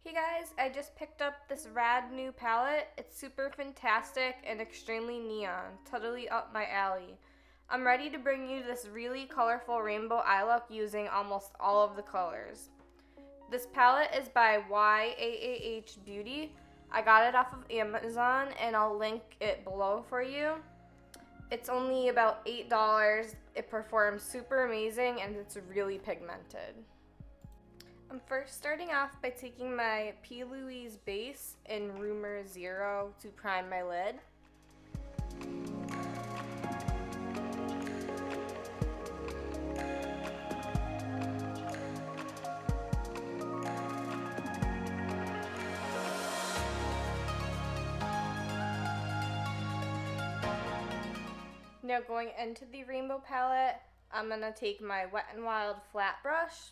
Hey guys, I just picked up this rad new palette. It's super fantastic and extremely neon, totally up my alley. I'm ready to bring you this really colorful rainbow eye look using almost all of the colors. This palette is by YMH Beaute. I got it off of Amazon and I'll link it below for you. It's only about $8. It performs super amazing and it's really pigmented. I'm first starting off by taking my Louise Base in Rumor 0 to prime my lid. Now going into the rainbow palette, I'm going to take my Wet n Wild flat brush.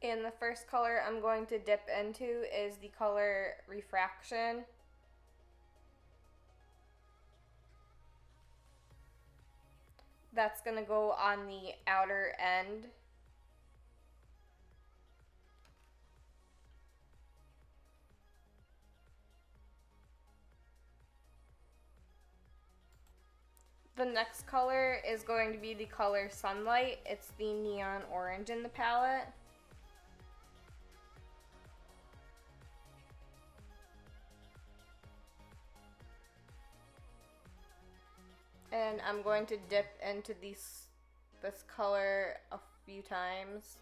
And the first color I'm going to dip into is the color Refraction. That's going to go on the outer end. The next color is going to be the color Sunlight. It's the neon orange in the palette. And I'm going to dip into this color a few times.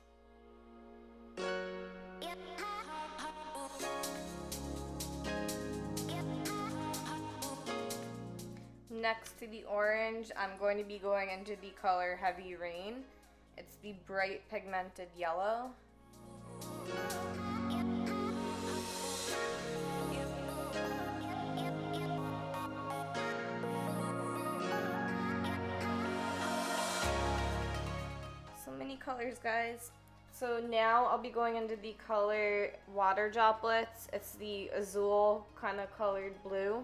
Next to the orange, I'm going to be going into the color Heavy Rain. It's the bright pigmented yellow. So many colors, guys. So now I'll be going into the color Water Droplets. It's the azul kind of colored blue.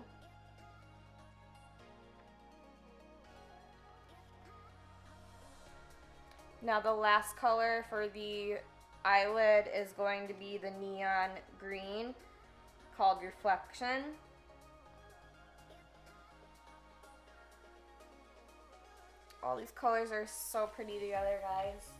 Now the last color for the eyelid is going to be the neon green called Reflection. All these colors are so pretty together, guys.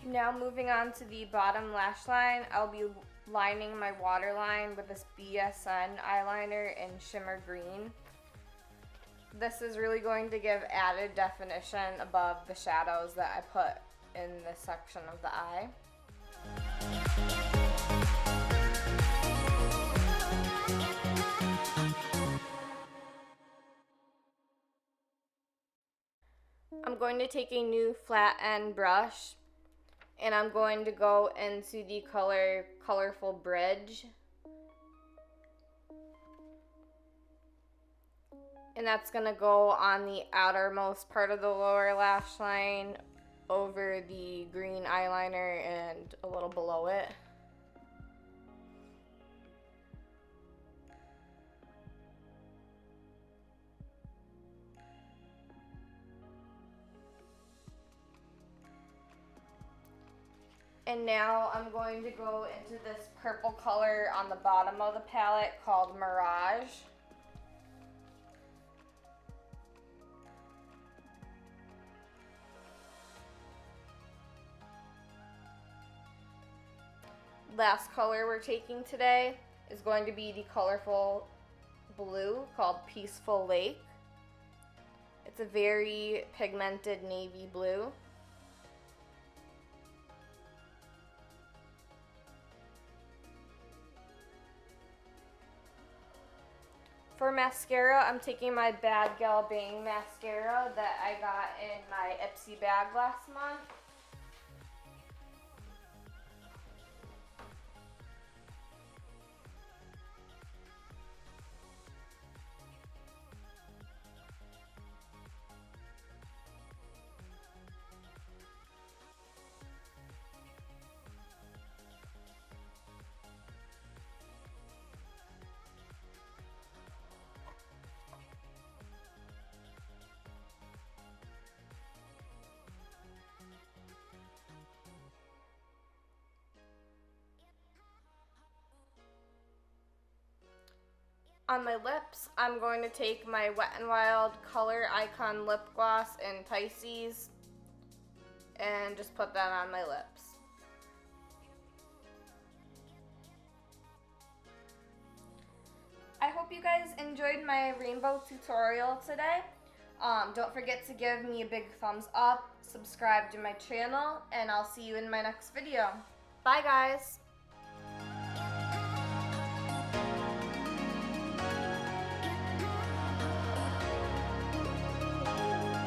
Now moving on to the bottom lash line, I'll be lining my waterline with this BSN eyeliner in Shimmer Green. This is really going to give added definition above the shadows that I put in this section of the eye. I'm going to take a new flat end brush and I'm going to go into the color Colorful Bridge. And that's going to go on the outermost part of the lower lash line over the green eyeliner and a little below it. And now I'm going to go into this purple color on the bottom of the palette called Mirage. Last color we're taking today is going to be the colorful blue called Peaceful Lake. It's a very pigmented navy blue. For mascara, I'm taking my Bad Gal Bang Mascara that I got in my Ipsy bag last month. On my lips, I'm going to take my Wet n Wild Color Icon Lip Gloss in Pisces and just put that on my lips. I hope you guys enjoyed my rainbow tutorial today. Don't forget to give me a big thumbs up, subscribe to my channel, and I'll see you in my next video. Bye guys!